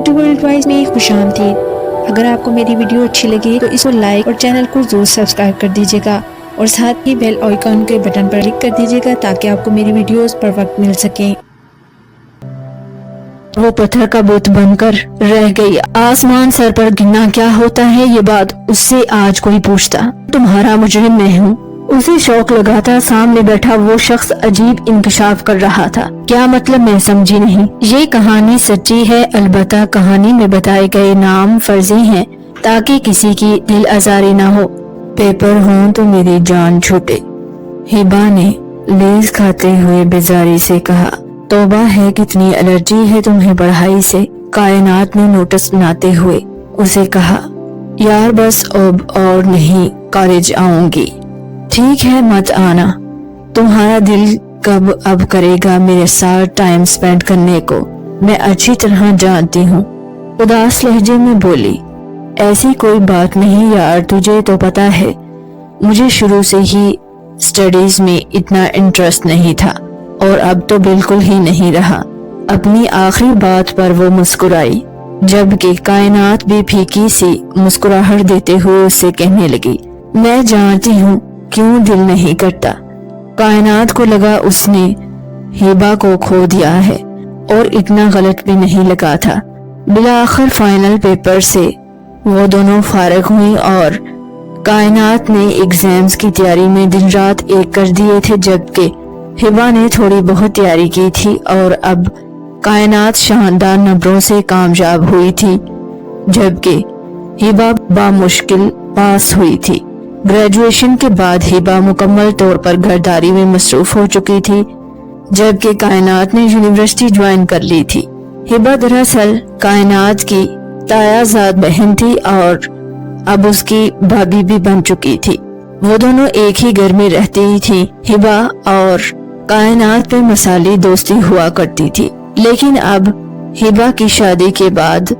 Urdu world wise میں خوش آمدید۔ اگر آپ کو میری ویڈیو اچھی لگے تو اس کو لائک اور چینل کو ضرور سبسکرائب کر دیجیے گا اور ساتھ ہی بیل آئیکن کے بٹن پر کلک کر دیجیے گا تاکہ آپ کو میری ویڈیوز پر وقت مل سکیں۔ وہ پتھر کا بت بن کر رہ گئی۔ آسمان سر پر گرنا کیا ہوتا ہے، یہ بات اس سے آج کوئی پوچھتا۔ تمہارا مجرم میں ہوں۔ اسے شوق لگا تھا، سامنے بیٹھا وہ شخص عجیب انکشاف کر رہا تھا۔ کیا مطلب، میں سمجھی نہیں۔ یہ کہانی سچی ہے، البتہ کہانی میں بتائے گئے نام فرضی ہیں تاکہ کسی کی دل آزاری نہ ہو۔ پیپر ہوں تو میری جان چھوٹے، ہبا نے لیز کھاتے ہوئے بیزاری سے کہا۔ توبہ ہے، کتنی الرجی ہے تمہیں پڑھائی سے، کائنات نے نوٹس بناتے ہوئے اسے کہا۔ یار بس اب اور نہیں کالج آؤں گی۔ ٹھیک ہے مت آنا، تمہارا دل کب اب کرے گا میرے ساتھ ٹائم سپینڈ کرنے کو، میں اچھی طرح جانتی ہوں۔ اداس لہجے میں بولی۔ ایسی کوئی بات نہیں یار، تجھے تو پتا ہے مجھے شروع سے ہی سٹڈیز میں اتنا انٹرسٹ نہیں تھا اور اب تو بالکل ہی نہیں رہا۔ اپنی آخری بات پر وہ مسکرائی، جبکہ کائنات بھی پھیکی سی مسکراہٹ دیتے ہوئے اس سے کہنے لگی۔ میں جانتی ہوں کیوں دل نہیں کرتا۔ کائنات کو لگا اس نے ہبا کو کھو دیا ہے اور اتنا غلط بھی نہیں لگا تھا۔ بالآخر فائنل پیپر سے وہ دونوں فارغ ہوئی اور کائنات نے ایگزامز کی تیاری میں دن رات ایک کر دیے تھے، جبکہ ہبا نے تھوڑی بہت تیاری کی تھی اور اب کائنات شاندار نمبروں سے کامیاب ہوئی تھی، جبکہ ہبا بامشکل پاس ہوئی تھی۔ گریجویشن کے بعد ہبا مکمل طور پر گھرداری میں مصروف ہو چکی تھی، جبکہ کائنات نے یونیورسٹی جوائن کر لی تھی۔ ہبا دراصل کائنات کی تایا زاد بہن تھی اور اب اس کی بھابی بھی بن چکی تھی۔ وہ دونوں ایک ہی گھر میں رہتی تھی۔ ہبا اور کائنات میں مثالی دوستی ہوا کرتی تھی، لیکن اب ہبا کی شادی کے بعد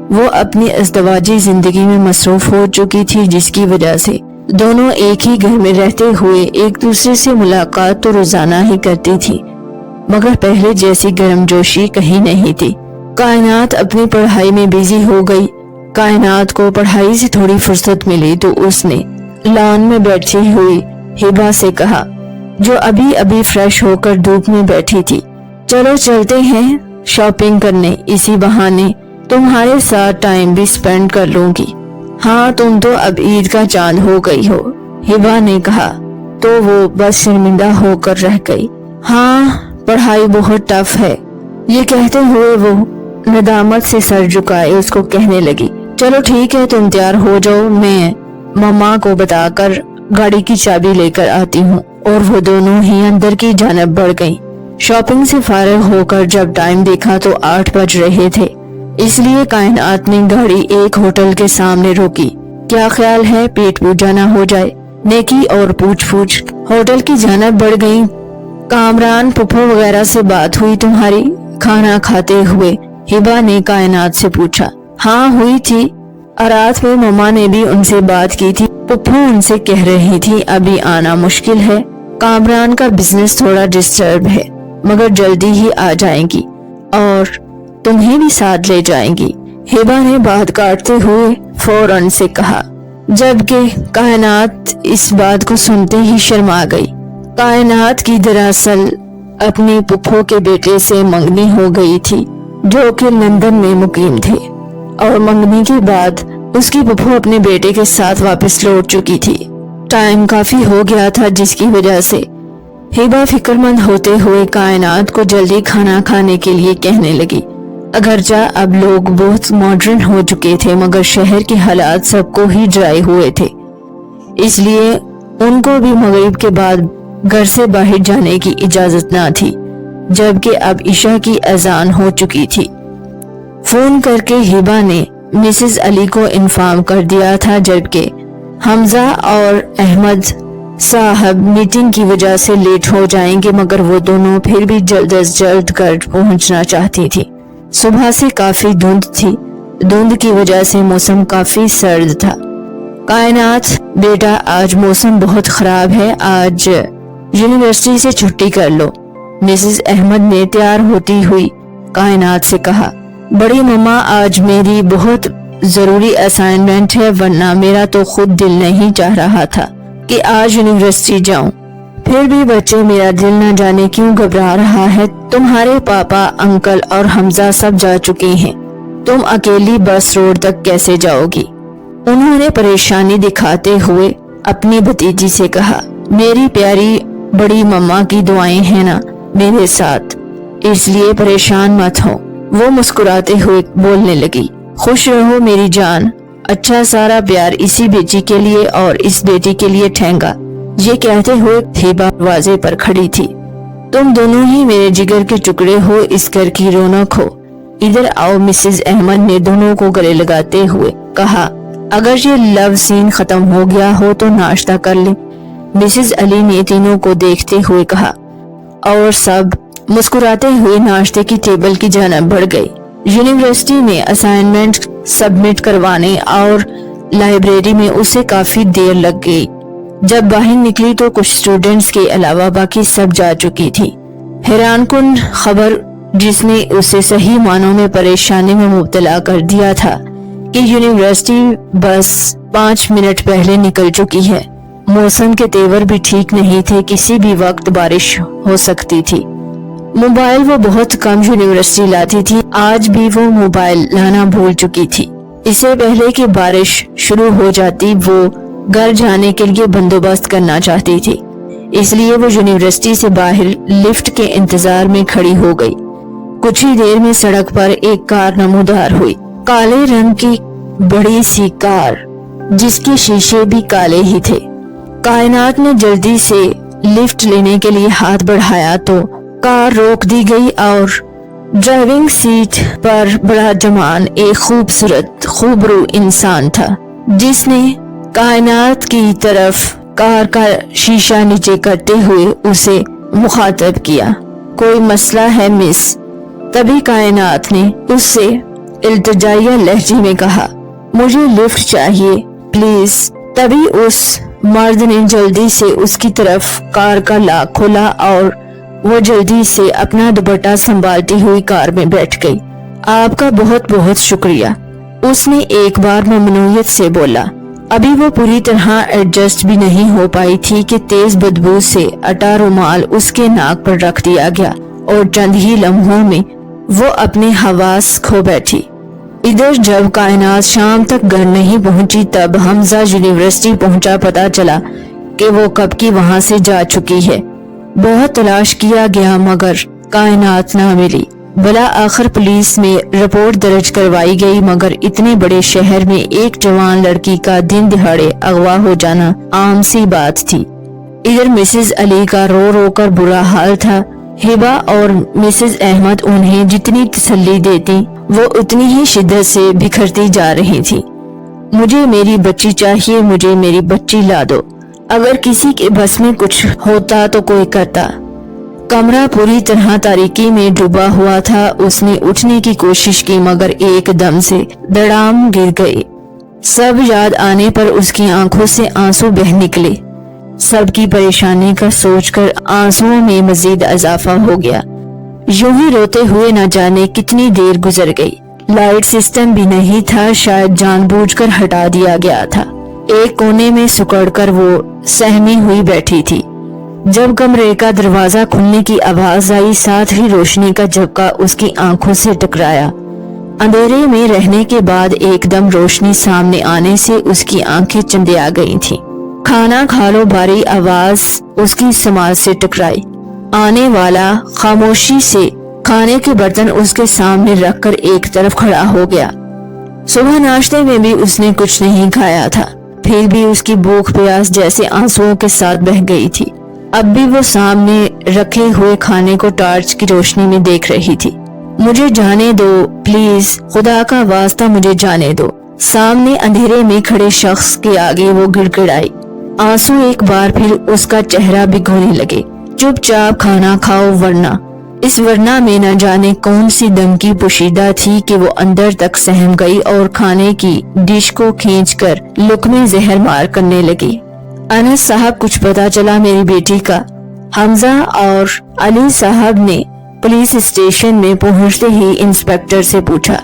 وہ اپنی ازدواجی زندگی میں مصروف ہو چکی تھی، جس کی وجہ سے دونوں ایک ہی گھر میں رہتے ہوئے ایک دوسرے سے ملاقات تو روزانہ ہی کرتی تھی، مگر پہلے جیسی گرم جوشی کہیں نہیں تھی۔ کائنات اپنی پڑھائی میں بیزی ہو گئی۔ کائنات کو پڑھائی سے تھوڑی فرصت ملی تو اس نے لان میں بیٹھی ہوئی ہبا سے کہا، جو ابھی ابھی فریش ہو کر دھوپ میں بیٹھی تھی، چلو چلتے ہیں شاپنگ کرنے، اسی بہانے تمہارے ساتھ ٹائم بھی سپینڈ کر لوں گی۔ ہاں تم تو اب عید کا چاند ہو گئی ہو، ہبا نے کہا تو وہ بس شرمندہ ہو کر رہ گئی۔ ہاں پڑھائی بہت ٹف ہے، یہ کہتے ہوئے وہ ندامت سے سر جھکائے اس کو کہنے لگی، چلو ٹھیک ہے تم تیار ہو جاؤ، میں مما کو بتا کر گاڑی کی چابی لے کر آتی ہوں۔ اور وہ دونوں ہی اندر کی جانب بڑھ گئیں۔ شاپنگ سے فارغ ہو کر جب ٹائم دیکھا تو 8 بج رہے تھے، اس لیے کائنات نے گاڑی ایک ہوٹل کے سامنے روکی۔ کیا خیال ہے پیٹ پوجا نہ ہو جائے؟ نیکی اور پوچھ ہوٹل کی جانب بڑھ گئی۔ کامران پھپھو وغیرہ سے بات ہوئی تمہاری کھانا کھاتے ہوئے؟ ہبا نے کائنات سے پوچھا۔ ہاں ہوئی تھی، رات میں مما نے بھی ان سے بات کی تھی، پھپھو ان سے کہہ رہی تھی ابھی آنا مشکل ہے، کامران کا بزنس تھوڑا ڈسٹرب ہے، مگر جلدی ہی آ جائیں گی اور تمہیں بھی ساتھ لے جائیں گی، ہبا نے بات کاٹتے ہوئے فوراً سے کہا، جبکہ کائنات اس بات کو سنتے ہی شرما گئی۔ کائنات کی دراصل اپنی پھپھو کے بیٹے سے منگنی ہو گئی تھی، جو کہ لندن میں مقیم تھے، اور منگنی کے بعد اس کی پھپھو اپنے بیٹے کے ساتھ واپس لوٹ چکی تھی۔ ٹائم کافی ہو گیا تھا، جس کی وجہ سے ہبا فکر مند ہوتے ہوئے کائنات کو جلدی کھانا کھانے کے لیے کہنے لگی۔ اگرچہ اب لوگ بہت ماڈرن ہو چکے تھے، مگر شہر کے حالات سب کو ہی ڈرائے ہوئے تھے، اس لیے ان کو بھی مغرب کے بعد گھر سے باہر جانے کی اجازت نہ تھی، جبکہ اب عشاء کی اذان ہو چکی تھی۔ فون کر کے ہبا نے مسز علی کو انفارم کر دیا تھا، جبکہ حمزہ اور احمد صاحب میٹنگ کی وجہ سے لیٹ ہو جائیں گے، مگر وہ دونوں پھر بھی جلد از جلد گھر پہنچنا چاہتی تھی۔ صبح سے کافی دھند تھی، دھند کی وجہ سے موسم کافی سرد تھا۔ کائنات بیٹا آج موسم بہت خراب ہے، آج یونیورسٹی سے چھٹی کر لو، مسز احمد نے تیار ہوتی ہوئی کائنات سے کہا۔ बड़ी मम्मा आज मेरी बहुत जरूरी असाइनमेंट है, वरना मेरा तो खुद दिल नहीं चाह रहा था कि आज यूनिवर्सिटी जाऊं। फिर भी बच्चे मेरा दिल न जाने क्यों घबरा रहा है। तुम्हारे पापा, अंकल और हमजा सब जा चुके हैं, तुम अकेली बस रोड तक कैसे जाओगी? उन्होंने परेशानी दिखाते हुए अपनी भतीजी से कहा, मेरी प्यारी बड़ी मम्मा की दुआएं हैं ना मेरे साथ, इसलिए परेशान मत हो। वो मुस्कुराते हुए बोलने लगी, खुश रहो मेरी जान, अच्छा सारा प्यार इसी बेटी के लिए और इस बेटी के लिए ठहंगा। ये कहते हुए हिबा दरवाजे पर खड़ी थी। तुम दोनों ही मेरे जिगर के टुकड़े हो, इस घर की रौनक हो, इधर आओ। मिसेज अहमद ने दोनों को गले लगाते हुए कहा, अगर ये लव सीन खत्म हो गया हो तो नाश्ता कर ले। मिसेज अली ने तीनों को देखते हुए कहा और सब मुस्कुराते हुए नाश्ते की टेबल की जानब बढ़ गई। यूनिवर्सिटी में असाइनमेंट सबमिट करवाने और लाइब्रेरी में उसे काफी देर लग गई। जब बाहर निकली तो कुछ स्टूडेंट्स के अलावा बाकी सब जा चुकी थी। हैरानकुन खबर जिसने उसे सही मानों में परेशानी में मुब्तला कर दिया था कि यूनिवर्सिटी बस 5 मिनट पहले निकल चुकी है। मौसम के तेवर भी ठीक नहीं थे, किसी भी वक्त बारिश हो सकती थी। मोबाइल वो बहुत कम यूनिवर्सिटी लाती थी, आज भी वो मोबाइल लाना भूल चुकी थी। इससे पहले कि बारिश शुरू हो जाती वो घर जाने के लिए बंदोबस्त करना चाहती थी, इसलिए वो यूनिवर्सिटी से बाहर लिफ्ट के इंतजार में खड़ी हो गई। कुछ ही देर में सड़क पर एक कार नमूदार हुई, काले रंग की बड़ी सी कार जिसके शीशे भी काले ही थे। कायनात ने जल्दी से लिफ्ट लेने के लिए हाथ बढ़ाया तो कार रोक दी गई और ड्राइविंग सीट पर बड़ा जवान एक खूबसूरत खूबरू इंसान था, जिसने कायनात की तरफ कार का शीशा नीचे करते हुए उसे मुखातब किया, कोई मसला है मिस? तभी कायनात ने उससे इल्तिजाइया लहजे में कहा, मुझे लिफ्ट चाहिए प्लीज। तभी उस मर्द ने जल्दी से उसकी तरफ कार का लॉक खोला और वो जल्दी से अपना दुपट्टा संभालती हुई कार में बैठ गई। आपका बहुत बहुत शुक्रिया, उसने एक बार ममनूयत से बोला। अभी वो पूरी तरह एडजस्ट भी नहीं हो पाई थी कि तेज बदबू से अटा रुमाल उसके नाक पर रख दिया गया और चंद ही लम्हों में वो अपने हवास खो बैठी। इधर जब कायनात शाम तक घर नहीं पहुंची तब हमजा यूनिवर्सिटी पहुंचा। पता चला कि वो कब की वहां से जा चुकी है। बहुत तलाश किया गया मगर कायनात ना मिली। भला आखिर पुलिस में रिपोर्ट दर्ज करवाई गई, मगर इतने बड़े शहर में एक जवान लड़की का दिन दिहाड़े अगवा हो जाना आम सी बात थी। इधर मिसेज अली का रो रो कर बुरा हाल था। हिबा और मिसेज अहमद उन्हें जितनी तसल्ली देती वो उतनी ही शिद्दत से बिखरती जा रही थी। मुझे मेरी बच्ची चाहिए, मुझे मेरी बच्ची ला दो। अगर किसी के बस में कुछ होता तो कोई करता। कमरा पूरी तरह तारीकी में डूबा हुआ था। उसने उठने की कोशिश की मगर एकदम से धड़ाम गिर गई। सब याद आने पर उसकी आंखों से आंसू बह निकले। सबकी परेशानी का सोचकर आंसुओं में मजीद इजाफा हो गया। यूं ही रोते हुए न जाने कितनी देर गुजर गई। लाइट सिस्टम भी नहीं था, शायद जानबूझकर हटा दिया गया था। एक कोने में सुकड़कर वो सहमी हुई बैठी थी। जब कमरे का दरवाजा खुलने की आवाज आई, साथ ही रोशनी का झपका उसकी आंखों से टकराया। अंधेरे में रहने के बाद एकदम रोशनी सामने आने से उसकी आंखें चंदिया गई थीं। खाना खा लो बारी आवाज उसकी समाज से टकराई। आने वाला खामोशी से खाने के बर्तन उसके सामने रखकर एक तरफ खड़ा हो गया। सुबह नाश्ते में भी उसने कुछ नहीं खाया था, फिर भी उसकी भूख प्यास जैसे आंसुओं के साथ बह गई थी। अब भी वो सामने रखे हुए खाने को टार्च की रोशनी में देख रही थी। मुझे जाने दो प्लीज, खुदा का वास्ता मुझे जाने दो। सामने अंधेरे में खड़े शख्स के आगे वो गिड़गिड़ाई। आंसू एक बार फिर उसका चेहरा भिगोने लगे। चुपचाप खाना खाओ वरना। इस वरना में न जाने कौन सी धमकी पोशीदा थी कि वो अंदर तक सहम गई और खाने की डिश को खींचकर लुकमे जहर मार करने लगी। अनस साहब, कुछ पता चला मेरी बेटी का? हमजा और अली साहब ने पुलिस स्टेशन में पहुंचते ही इंस्पेक्टर से पूछा,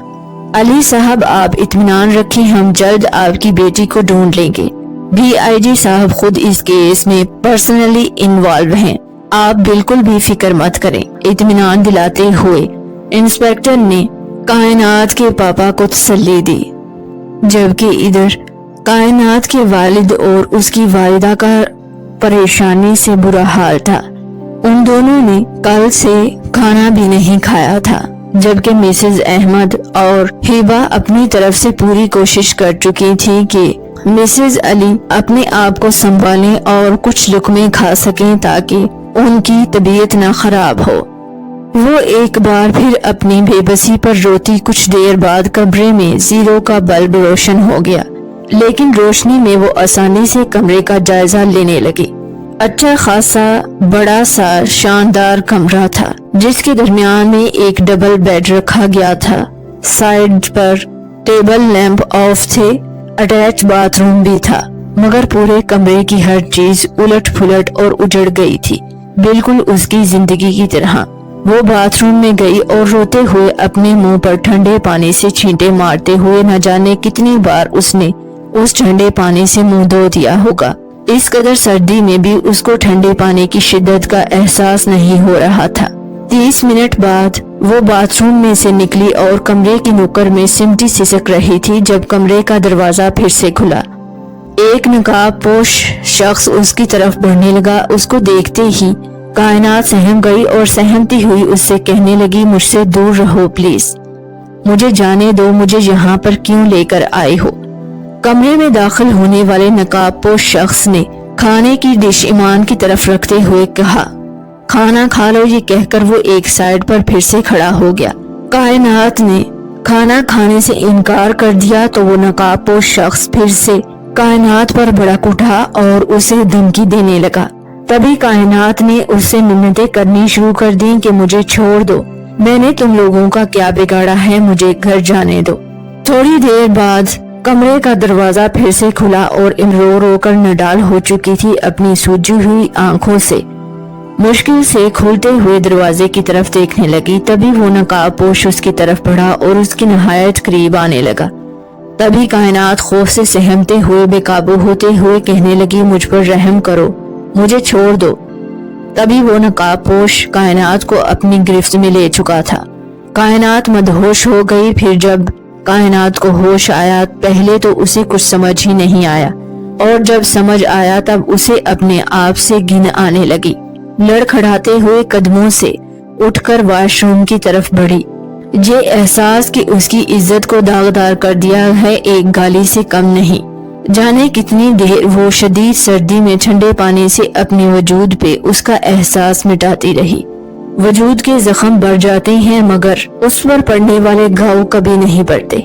अली साहब आप इत्मीनान रखें, हम जल्द आपकी बेटी को ढूंढ लेंगे। डीआईजी साहब खुद इस केस में पर्सनली इन्वॉल्व हैं, आप बिल्कुल भी फिक्र मत करें। इत्मीनान दिलाते हुए इंस्पेक्टर ने कायनात के पापा को तसल्ली दी, जबकि इधर कायनात के वालिद और उसकी वालिदा का परेशानी से बुरा हाल था। उन दोनों ने कल से खाना भी नहीं खाया था, जबकि मिसेज अहमद और हिबा अपनी तरफ से पूरी कोशिश कर चुकी थी कि मिसेज अली अपने आप को संभालें और कुछ लुकमे खा सकें ताकि उनकी तबीयत ना खराब हो। वो एक बार फिर अपनी बेबसी पर रोती। कुछ देर बाद कमरे में जीरो का बल्ब रोशन हो गया, लेकिन रोशनी में वो आसानी से कमरे का जायजा लेने लगी। अच्छा खासा बड़ा सा शानदार कमरा था, जिसके दरमियान में एक डबल बेड रखा गया था। साइड पर टेबल लैंप ऑफ थे, अटैच बाथरूम भी था, मगर पूरे कमरे की हर चीज उलट पुलट और उजड़ गई थी, बिल्कुल उसकी जिंदगी की तरह। वो बाथरूम में गई और रोते हुए अपने मुंह पर ठंडे पानी से छींटे मारते हुए न जाने कितनी बार उसने उस ठंडे पानी से मुंह धो दिया होगा। इस कदर सर्दी में भी उसको ठंडे पानी की शिद्दत का एहसास नहीं हो रहा था। 30 मिनट बाद वो बाथरूम में से निकली और कमरे की नुक्कड़ में सिमटी सिसक रही थी जब कमरे का दरवाजा फिर से खुला। एक नकाब पोश शख्स उसकी तरफ बढ़ने लगा। उसको देखते ही कायनात सहम गई और सहमती हुई उससे कहने लगी, मुझसे दूर रहो प्लीज, मुझे जाने दो, मुझे यहाँ पर क्यों लेकर आए हो। कमरे में दाखिल होने वाले नकाबपोश शख्स ने खाने की डिश ईमान की तरफ रखते हुए कहा, खाना खा लो। ये कहकर वो एक साइड पर फिर से खड़ा हो गया। कायनात ने खाना खाने से इनकार कर दिया तो वो नकाबपोश शख्स फिर से कायनात पर भड़क उठा और उसे धमकी देने लगा। तभी कायनात ने उससे मिन्नतें करनी शुरू कर दी कि मुझे छोड़ दो, मैंने तुम लोगों का क्या बिगाड़ा है, मुझे घर जाने दो। थोड़ी देर बाद कमरे का दरवाजा फिर से खुला और रो रो कर नडाल हो चुकी थी अपनी सूजी हुई आंखों से। मुश्किल से खुलते हुए दरवाजे की तरफ देखने लगी। तभी वो नकाबपोश उसकी तरफ बढ़ा और उसकी नहायत करीब आने लगा। तभी कायनात खौफ से सहमते हुए बेकाबू होते हुए कहने लगी, मुझ पर रहम करो, मुझे छोड़ दो। तभी वो नकाबपोश कायनात को अपनी गिरफ्त में ले चुका था। कायनात मदहोश हो गई। फिर जब कायनात को होश आया, पहले तो उसे कुछ समझ ही नहीं आया, और जब समझ आया तब उसे अपने आप से घिन आने लगी। लड़खड़ाते हुए कदमों से उठकर वॉशरूम की तरफ बढ़ी। ये एहसास कि उसकी इज्जत को दागदार कर दिया है एक गाली से कम नहीं। जाने कितनी देर वो शदीद सर्दी में ठंडे पानी से अपने वजूद पे उसका एहसास मिटाती रही। वजूद के जख्म बढ़ जाते हैं मगर उस पर पड़ने वाले घाव कभी नहीं बढ़ते।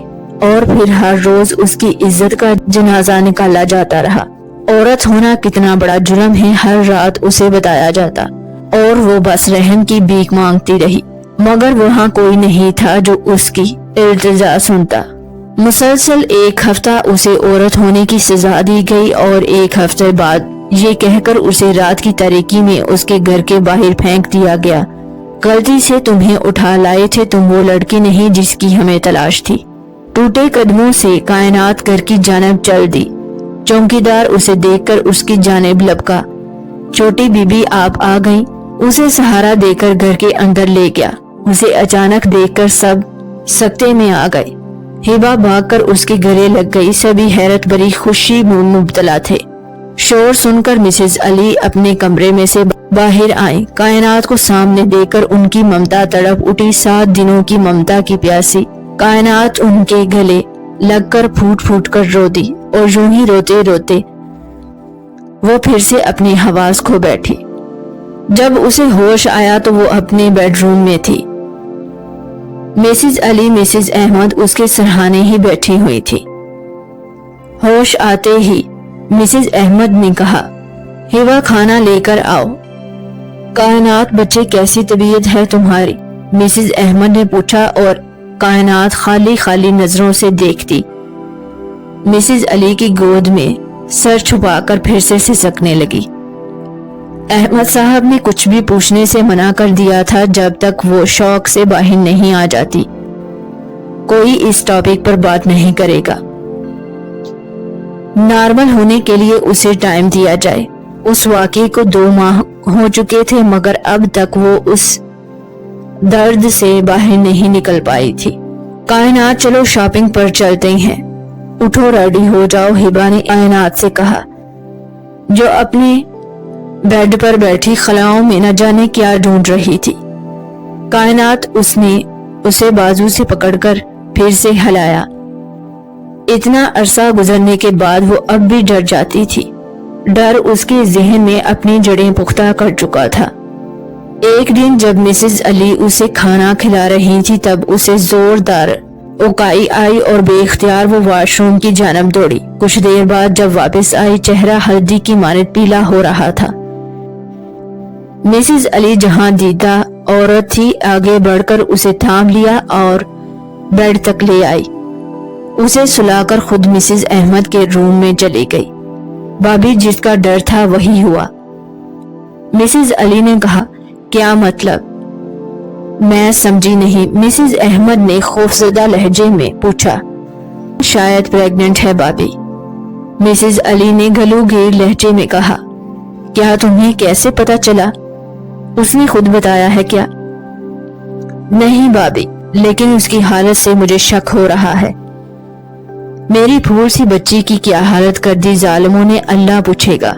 और फिर हर रोज उसकी इज्जत का जनाजा निकाला जाता रहा। औरत होना कितना बड़ा जुर्म है हर रात उसे बताया जाता, और वो बस रहम की भीख मांगती रही, मगर वहाँ कोई नहीं था जो उसकी इल्तिजा सुनता। मुसलसल एक हफ्ता उसे औरत होने की सजा दी गई और एक हफ्ते बाद ये कहकर उसे रात की तारीकी में उसके घर के बाहर फेंक दिया गया, गलती से तुम्हें उठा लाए थे, तुम वो लड़की नहीं जिसकी हमें तलाश थी। टूटे कदमों से कायनात घर की जानिब चल दी। चौकीदार उसे देखकर उसकी जानिब लपका। छोटी बीबी आप आ गई। उसे सहारा देकर घर के अंदर ले गया। उसे अचानक देखकर सब सकते में आ गए। हिबा भागकर उसके गले लग गई। सभी हैरत भरी खुशी में मुब्तला थे। शोर सुनकर मिसेज अली अपने कमरे में से बाहर आई। कायनात को सामने देखकर उनकी ममता तड़प उठी। 7 दिनों की ममता की प्यासी कायनात उनके गले लगकर फूट फूट कर रो दी, और यूं ही रोते रोते वो फिर से अपनी हवास खो बैठी। जब उसे होश आया तो वो अपने बेडरूम में थी। मिसेज अली मिसेज अहमद उसके सरहाने ही बैठी हुई थी। होश आते ही मिसेज अहमद ने कहा, हिबा खाना लेकर आओ। कायनात बच्चे कैसी तबीयत है तुम्हारी? मिसेज अहमद ने पूछा और कायनात खाली खाली नजरों से देखती। मिसेज अली की गोद में सर छुपाकर फिर से सिसकने लगी। احمد صاحب نے کچھ بھی پوچھنے سے منع کر دیا تھا جب تک وہ شوق سے باہر نہیں آ جاتی۔ کوئی اس ٹاپک پر بات نہیں کرے گا، نارمل ہونے کے لیے اسے ٹائم دیا جائے۔ اس واقعے کو 2 ماہ ہو چکے تھے مگر اب تک وہ اس درد سے باہر نہیں نکل پائی تھی۔ کائنات چلو شاپنگ پر چلتے ہیں، اٹھو ریڈی ہو جاؤ، ہبا نے کائنات سے کہا جو اپنے بیڈ پر بیٹھی خلاؤں میں نہ جانے کیا ڈھونڈ رہی تھی۔ کائنات اس نے اسے بازو سے پکڑ کر پھر سے ہلایا۔ اتنا عرصہ گزرنے کے بعد وہ اب بھی ڈر جاتی تھی۔ ڈر اس کے ذہن میں اپنی جڑیں پختہ کر چکا تھا۔ ایک دن جب مسز علی اسے کھانا کھلا رہی تھی تب اسے زوردار اوکائی آئی اور بے اختیار وہ واش روم کی جانب دوڑی۔ کچھ دیر بعد جب واپس آئی چہرہ ہلدی کی مانند پیلا ہو رہا تھا۔ مسز علی جہاں دیدہ عورت تھی آگے بڑھ کر اسے تھام لیا اور بیڈ تک لے آئی۔ اسے سلا کر خود مسز احمد کے روم میں چلی گئی۔ بھابھی جس کا ڈر تھا وہی ہوا۔ مسز علی نے کہا کیا مطلب؟ میں سمجھی نہیں، مسز احمد نے خوفزدہ لہجے میں پوچھا۔ شاید پریگننٹ ہے بھابھی، مسز علی نے گھلوگیر لہجے میں کہا۔ کیا تمہیں کیسے پتا چلا؟ اس نے خود بتایا ہے کیا؟ نہیں بھابھی، لیکن اس کی حالت سے مجھے شک ہو رہا ہے۔ میری پھول سی بچی کی کیا حالت کر دی ظالموں نے، اللہ پوچھے گا۔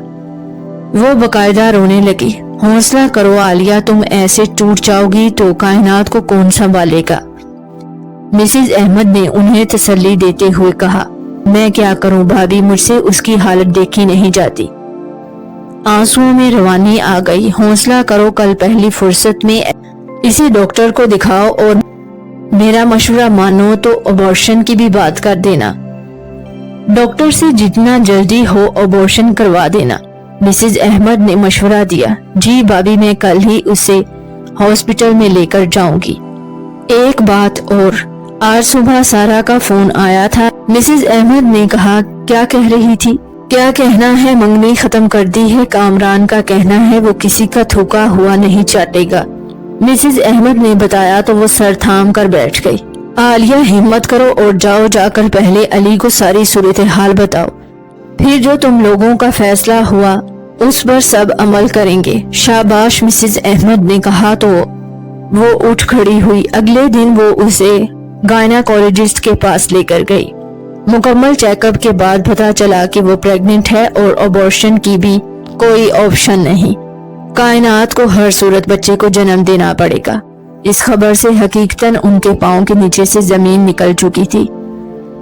وہ باقاعدہ رونے لگی۔ حوصلہ کرو عالیہ، تم ایسے ٹوٹ جاؤ گی تو کائنات کو کون سنبھالے گا؟ مسز احمد نے انہیں تسلی دیتے ہوئے کہا۔ میں کیا کروں بھابھی، مجھ سے اس کی حالت دیکھی نہیں جاتی۔ آنسوؤں میں روانی آ گئی۔ حوصلہ کرو، کل پہلی فرصت میں اسے ڈاکٹر کو دکھاؤ اور میرا مشورہ مانو تو ابورشن کی بھی بات کر دینا۔ ڈاکٹر سے جتنا جلدی ہو ابورشن کروا دینا، مسز احمد نے مشورہ دیا۔ جی بھابھی، میں کل ہی اسے ہاسپٹل میں لے کر جاؤں گی۔ ایک بات اور، آج صبح سارا کا فون آیا تھا۔ مسز احمد نے کہا کیا کہہ رہی تھی؟ کیا کہنا ہے، منگنی ختم کر دی ہے۔ کامران کا کہنا ہے وہ کسی کا تھوکا ہوا نہیں چاٹے گا۔ مسز احمد نے بتایا تو وہ سر تھام کر بیٹھ گئی۔ عالیہ ہمت کرو اور جاؤ، جا کر پہلے علی کو ساری صورتحال بتاؤ، پھر جو تم لوگوں کا فیصلہ ہوا اس پر سب عمل کریں گے۔ شاباش، مسز احمد نے کہا تو وہ اٹھ کھڑی ہوئی۔ اگلے دن وہ اسے گائناکولوجسٹ کے پاس لے کر گئی۔ مکمل چیک اپ کے بعد پتہ چلا کہ وہ پریگننٹ ہے اور ابورشن کی بھی کوئی آپشن نہیں۔ کائنات کو ہر صورت بچے کو جنم دینا پڑے گا۔ اس خبر سے حقیقتاً ان کے پاؤں کے نیچے سے زمین نکل چکی تھی۔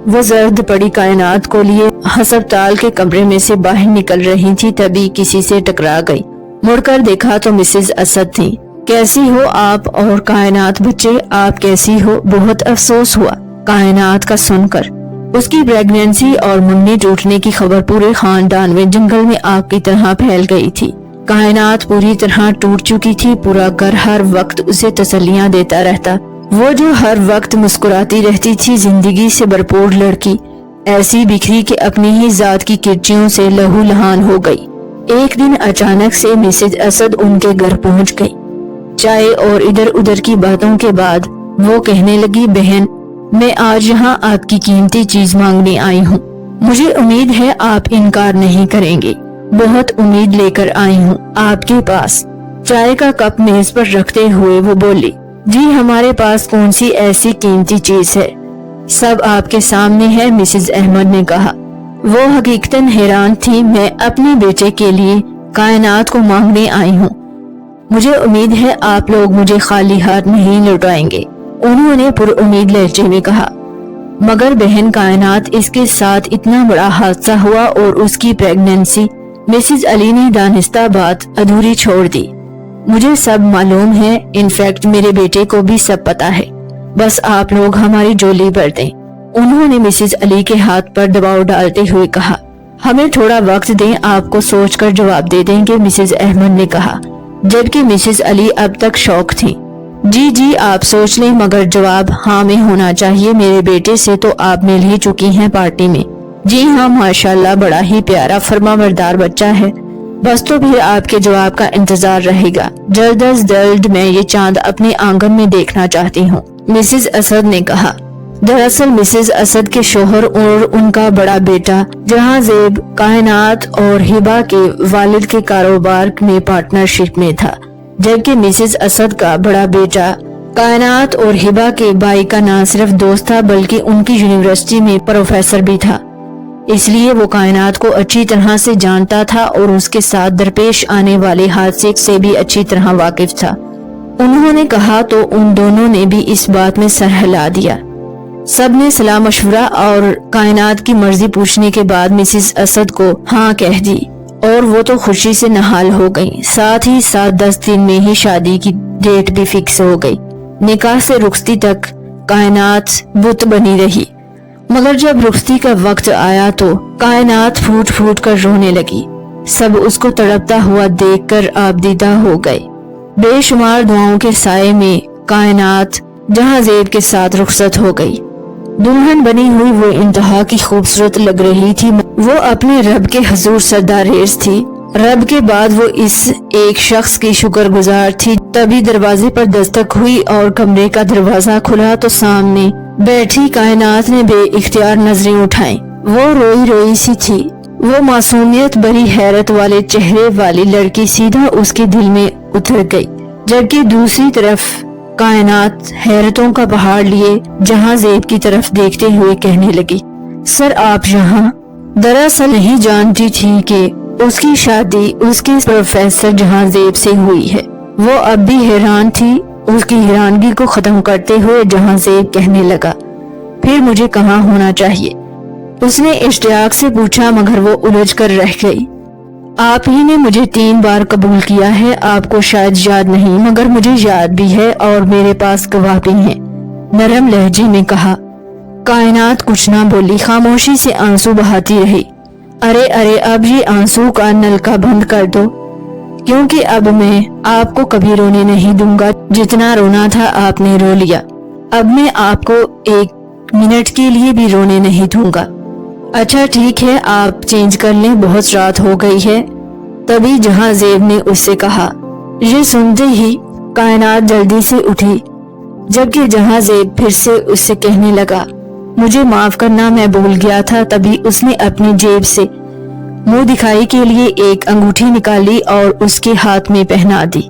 وہ زرد پڑی کائنات کو لیے ہسپتال کے کمرے میں سے باہر نکل رہی تھی تبھی کسی سے ٹکرا گئی۔ مڑ کر دیکھا تو مسز اسد تھی۔ کیسی ہو آپ؟ اور کائنات بچے آپ کیسی ہو؟ بہت افسوس ہوا کائنات کا سن کر۔ اس کی پریگننسی اور منڈی ٹوٹنے کی خبر پورے خاندان میں جنگل میں آگ کی طرح پھیل گئی تھی۔ کائنات پوری طرح ٹوٹ چکی تھی۔ پورا گھر ہر وقت اسے تسلیاں دیتا رہتا۔ وہ جو ہر وقت مسکراتی رہتی تھی، زندگی سے بھرپور لڑکی ایسی بکھری کہ اپنی ہی ذات کی کرچیوں سے لہو لہان ہو گئی۔ ایک دن اچانک سے مسز اسد ان کے گھر پہنچ گئی۔ چائے اور ادھر ادھر کی باتوں کے بعد وہ کہنے لگی، بہن میں آج یہاں آپ کی قیمتی چیز مانگنے آئی ہوں۔ مجھے امید ہے آپ انکار نہیں کریں گے۔ بہت امید لے کر آئی ہوں آپ کے پاس۔ چائے کا کپ میز پر رکھتے ہوئے وہ بولی، جی ہمارے پاس کون سی ایسی قیمتی چیز ہے، سب آپ کے سامنے ہے، مسز احمد نے کہا۔ وہ حقیقتاً حیران تھی۔ میں اپنے بیٹے کے لیے کائنات کو مانگنے آئی ہوں۔ مجھے امید ہے آپ لوگ مجھے خالی ہاتھ نہیں لوٹائیں گے، انہوں نے پر امید لہجے میں کہا۔ مگر بہن کائنات، اس کے ساتھ اتنا بڑا حادثہ ہوا اور اس کی پریگننسی۔ مسز علی نے دانستہ بات ادھوری چھوڑ دی۔ مجھے سب معلوم ہے، انفیکٹ میرے بیٹے کو بھی سب پتا ہے، بس آپ لوگ ہماری جولی بھر دیں، انہوں نے مسز علی کے ہاتھ پر دباؤ ڈالتے ہوئے کہا۔ ہمیں تھوڑا وقت دیں، آپ کو سوچ کر جواب دے دیں گے، مسز احمد نے کہا، جبکہ مسز علی اب تک شوق تھی۔ جی آپ سوچ لیں، مگر جواب ہاں میں ہونا چاہیے۔ میرے بیٹے سے تو آپ مل ہی چکی ہیں پارٹی میں۔ جی ہاں، ماشاءاللہ بڑا ہی پیارا فرما بردار بچہ ہے۔ بس تو پھر آپ کے جواب کا انتظار رہے گا. جلد از جلد میں یہ چاند اپنے آنگن میں دیکھنا چاہتی ہوں، مسز اسد نے کہا. دراصل مسز اسد کے شوہر اور ان کا بڑا بیٹا جہاں زیب کائنات اور ہبا کے والد کے کاروبار میں پارٹنرشپ میں تھا، جبکہ مسز اسد کا بڑا بیٹا کائنات اور ہبا کے بھائی کا نہ صرف دوست تھا بلکہ ان کی یونیورسٹی میں پروفیسر بھی تھا. اس لیے وہ کائنات کو اچھی طرح سے جانتا تھا اور اس کے ساتھ درپیش آنے والے حادثے سے بھی اچھی طرح واقف تھا. انہوں نے کہا تو ان دونوں نے بھی اس بات میں سر ہلا دیا. سب نے صلاح مشورہ اور کائنات کی مرضی پوچھنے کے بعد مسز اسد کو ہاں کہہ دی اور وہ تو خوشی سے نہال ہو گئی. ساتھ ہی ساتھ 10 دن میں ہی شادی کی ڈیٹ بھی فکس ہو گئی. نکاح سے رخصتی تک کائنات بت بنی رہی، مگر جب رخصتی کا وقت آیا تو کائنات پھوٹ پھوٹ کر رونے لگی. سب اس کو تڑپتا ہوا دیکھ کر آبدیدہ ہو گئے. بے شمار دعاؤں کے سائے میں کائنات جہاں زیب کے ساتھ رخصت ہو گئی. دلہن بنی ہوئی وہ انتہا کی خوبصورت لگ رہی تھی. وہ اپنے رب کے حضور سرداریز تھی. رب کے بعد وہ اس ایک شخص کی شکر گزار تھی. تبھی دروازے پر دستک ہوئی اور کمرے کا دروازہ کھلا تو سامنے بیٹھی کائنات نے بے اختیار نظریں اٹھائیں. وہ روئی روئی سی تھی. وہ معصومیت بری حیرت والے چہرے والی لڑکی سیدھا اس کے دل میں اتر گئی، جبکہ دوسری طرف کائنات حیرتوں کا پہاڑ لیے جہاں زیب کی طرف دیکھتے ہوئے کہنے لگی، سر آپ یہاں؟ دراصل نہیں جانتی تھی کہ اس کی شادی اس کے پروفیسر جہاں زیب سے ہوئی ہے. وہ اب بھی حیران تھی. اس کی حیرانگی کو ختم کرتے ہوئے جہاں زیب کہنے لگا، پھر مجھے کہاں ہونا چاہیے؟ اس نے اشتیاق سے پوچھا مگر وہ الجھ کر رہ گئی. آپ ہی نے مجھے 3 بار قبول کیا ہے. آپ کو شاید یاد نہیں مگر مجھے یاد بھی ہے اور میرے پاس گواہ بھی ہیں، نرم لہجے میں کہا. کائنات کچھ نہ بولی، خاموشی سے آنسو بہاتی رہی. ارے اب یہ آنسو کا نلکا بند کر دو، کیونکہ اب میں آپ کو کبھی رونے نہیں دوں گا. جتنا رونا تھا آپ نے رو لیا. اب میں آپ کو 1 منٹ کے لیے بھی رونے نہیں دوں گا. اچھا ٹھیک ہے، آپ چینج کر لیں، بہت رات ہو گئی ہے. تبھی جہاں زیب نے اس سے کہا. یہ سنتے ہی کائنات جلدی سے اٹھی، جبکہ جہاں زیب پھر سے اس سے کہنے لگا، مجھے معاف کرنا، میں بھول گیا تھا. تبھی اس نے اپنی جیب سے منہ دکھائی کے لیے ایک انگوٹھی نکالی اور اس کے ہاتھ میں پہنا دی.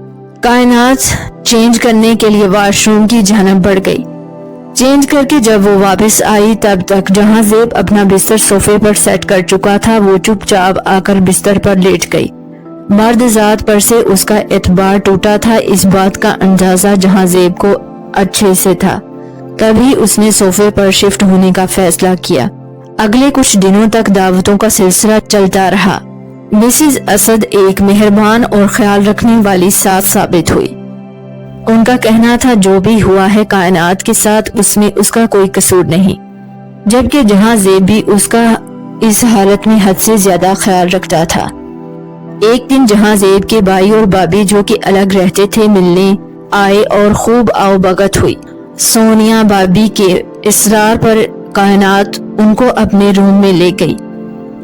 کائنات چینج کرنے کے لیے واش روم کی جانب بڑھ گئی. چینج کر کے جب وہ واپس آئی تب تک جہاں زیب اپنا بستر صوفے پر سیٹ کر چکا تھا. وہ چپ چاپ آ کر بستر پر لیٹ گئی. مرد ذات پر سے اس کا اعتبار ٹوٹا تھا. اس بات کا اندازہ جہاں زیب کو اچھے سے تھا. تبھی اس نے صوفے پر شفٹ ہونے کا فیصلہ کیا. اگلے کچھ دنوں تک دعوتوں کا سلسلہ چلتا رہا. مسز اسد ایک مہربان اور خیال رکھنے والی ساس ثابت ہوئی. ان کا کہنا تھا جو بھی ہوا ہے کائنات کے ساتھ اس میں اس کا کوئی قصور نہیں، جبکہ جہاں زیب بھی اس کا اس حالت میں حد سے زیادہ خیال رکھتا تھا. ایک دن جہاں زیب کے بھائی اور بھابھی جو کہ الگ رہتے تھے ملنے آئے اور خوب آؤ بھگت ہوئی. سونیا بھابھی کے اصرار پر کائنات ان کو اپنے روم میں لے گئی.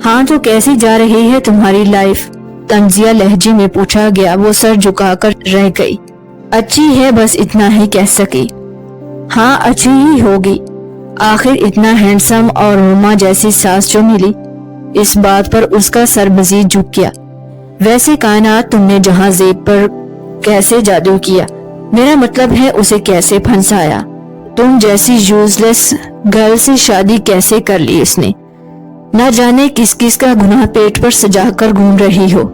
ہاں تو کیسی جا رہی ہے تمہاری لائف؟ طنزیہ لہجے میں پوچھا گیا. وہ سر جھکا کر رہ گئی. اچھی ہے، بس اتنا ہی کہہ سکی. ہاں اچھی ہی ہوگی، آخر اتنا ہینڈسم اور روما جیسی ساس جو ملی. اس بات پر اس کا سر مزید جھک گیا. ویسے کائنات تم نے جہاں زیب پر کیسے جادو کیا؟ میرا مطلب ہے اسے کیسے پھنسایا؟ تم جیسی یوز لیس گرل سے شادی کیسے کر لی اس نے؟ نہ جانے کس کس کا گناہ پیٹ پر سجا کر گھوم رہی ہو.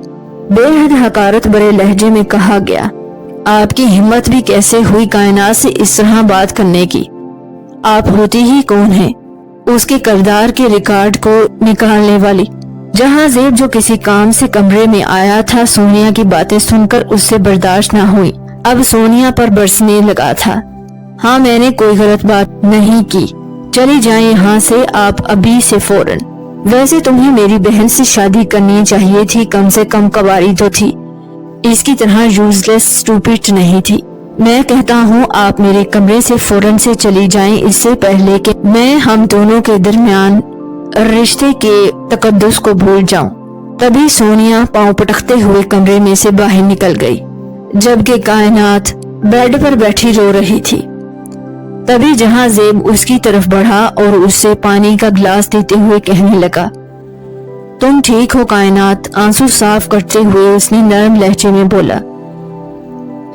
بے حد حقارت برے لہجے میں کہا گیا. آپ کی ہمت بھی کیسے ہوئی کائنات سے اس طرح بات کرنے کی؟ آپ ہوتی ہی کون ہیں؟ اس کے کردار کے ریکارڈ کو نکالنے والی. جہاں زیب جو کسی کام سے کمرے میں آیا تھا سونیا کی باتیں سن کر اس سے برداشت نہ ہوئی. اب سونیا پر برسنے لگا تھا. ہاں میں نے کوئی غلط بات نہیں کی، چلی جائیں یہاں سے آپ ابھی سے فوراً. ویسے تمہیں میری بہن سے شادی کرنی چاہیے تھی، کم سے کم کواری تو تھی، اس کی طرح یوز لیس اسٹوپڈ نہیں تھی. میں کہتا ہوں آپ میرے کمرے سے فوراً سے چلی جائیں اس سے پہلے کہ میں ہم دونوں کے درمیان رشتے کے تقدس کو بھول جاؤں. तभी सोनिया पांव पटकते हुए कमरे में से बाहर निकल गई, जबकि कायनात बेड पर बैठी रो रही थी। तभी जहां ज़ेब उसकी तरफ बढ़ा और उससे पानी का गिलास देते हुए कहने लगा, तुम ठीक हो कायनात? आंसू साफ करते हुए उसने नरम लहजे में बोला,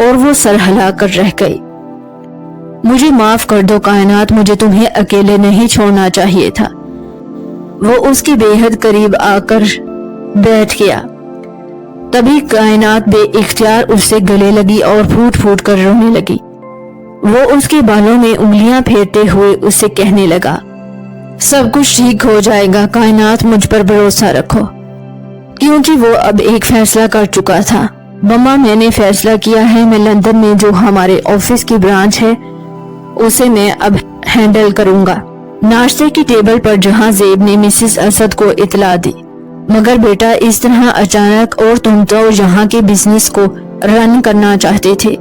और वो सर हिला कर रह गई। मुझे माफ कर दो कायनात, मुझे तुम्हें अकेले नहीं छोड़ना चाहिए था। वो उसके बेहद करीब आकर बैठ गया। तभी कायनात बेइख्तियार उससे गले लगी और फूट फूट कर रोने लगी। वो उसके बालों में उंगलियां फेरते हुए उससे कहने लगा, सब कुछ ठीक हो जाएगा कायनात, मुझ पर भरोसा रखो। क्योंकि वो अब एक फैसला कर चुका था। मम्मा, मैंने फैसला किया है, मैं लंदन में जो हमारे ऑफिस की ब्रांच है उसे मैं अब हैंडल करूंगा। नाश्ते की टेबल पर जहां ज़ेब ने मिसेस असद को इतला दी, मगर बेटा इस तरह अचानक, और तुम तो यहाँ के बिजनेस को रन करना चाहते थे।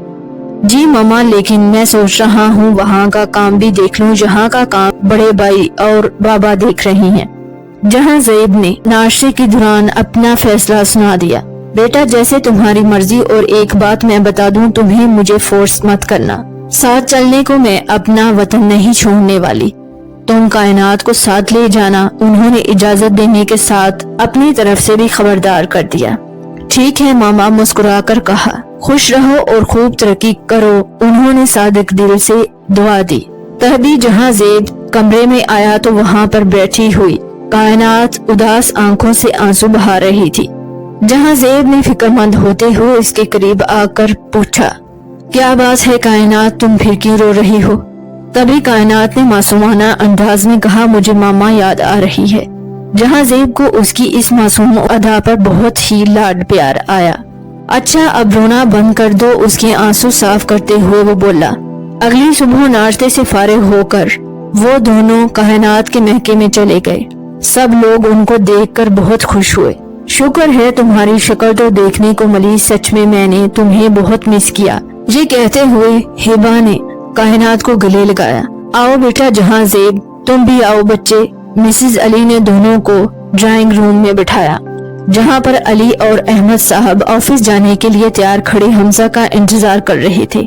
जी मम्मा, लेकिन मैं सोच रहा हूँ वहाँ का काम भी देख लूँ, जहाँ का काम बड़े भाई और बाबा देख रही हैं। जहाँ ज़ेब ने नाश्ते के दौरान अपना फैसला सुना दिया। बेटा जैसे तुम्हारी मर्जी, और एक बात मैं बता दूं, तुम्हें मुझे फोर्स मत करना। साथ चलने को मैं अपना वतन नहीं छोड़ने वाली, तुम कायनात को साथ ले जाना। उन्होंने इजाजत देने के साथ अपनी तरफ से भी खबरदार कर दिया। ठीक है मामा, मुस्कुराकर कहा, खुश रहो और खूब तरक्की करो। उन्होंने सादिक दिल से दुआ दी। तभी जहाँ ज़ेब कमरे में आया तो वहाँ पर बैठी हुई कायनात उदास आंखों से आंसू बहा रही थी। जहाँ ज़ेब ने फिक्रमंद होते हुए इसके करीब आकर पूछा, क्या बात है कायनात, तुम फिर क्यों रो रही हो? तभी कायनात ने मासूमाना अंदाज में कहा, मुझे मामा याद आ रही है। जहाँ ज़ेब को उसकी इस मासूम अदा पर बहुत ही लाड प्यार आया। अच्छा अब रोना बंद कर दो, उसके आंसू साफ करते हुए वो बोला। अगली सुबह नाश्ते से फारिग होकर वो दोनों कायनात के महके में चले गए। सब लोग उनको देखकर बहुत खुश हुए। शुक्र है तुम्हारी शक्ल तो देखने को मिली, सच में मैंने तुम्हें बहुत मिस किया। ये कहते हुए हिबा ने कायनात को गले लगाया। आओ बेटा जहाँ ज़ेब, तुम भी आओ बच्चे। मिसेस अली ने दोनों को ड्राइंग रूम में बिठाया, जहाँ पर अली और अहमद साहब ऑफिस जाने के लिए तैयार खड़े हमजा का इंतजार कर रहे थे।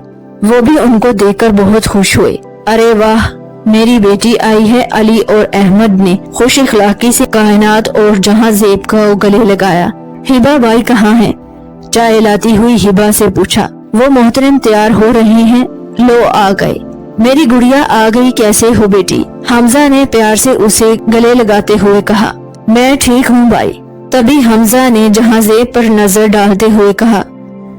वो भी उनको देखकर बहुत खुश हुए। अरे वाह, मेरी बेटी आई है। अली और अहमद ने खुश इखलाकी से कायनात और जहाँ ज़ेब को गले लगाया। हिबा भाई कहाँ हैं? चाय लाती हुई हिबा से पूछा। वो मोहतरम तैयार हो रहे हैं, लो आ गए। मेरी गुड़िया आ गई, कैसे हो बेटी? हमजा ने प्यार से उसे गले लगाते हुए कहा। मैं ठीक हूँ भाई। तभी हमजा ने जहाँ ज़ेब पर नजर डालते हुए कहा,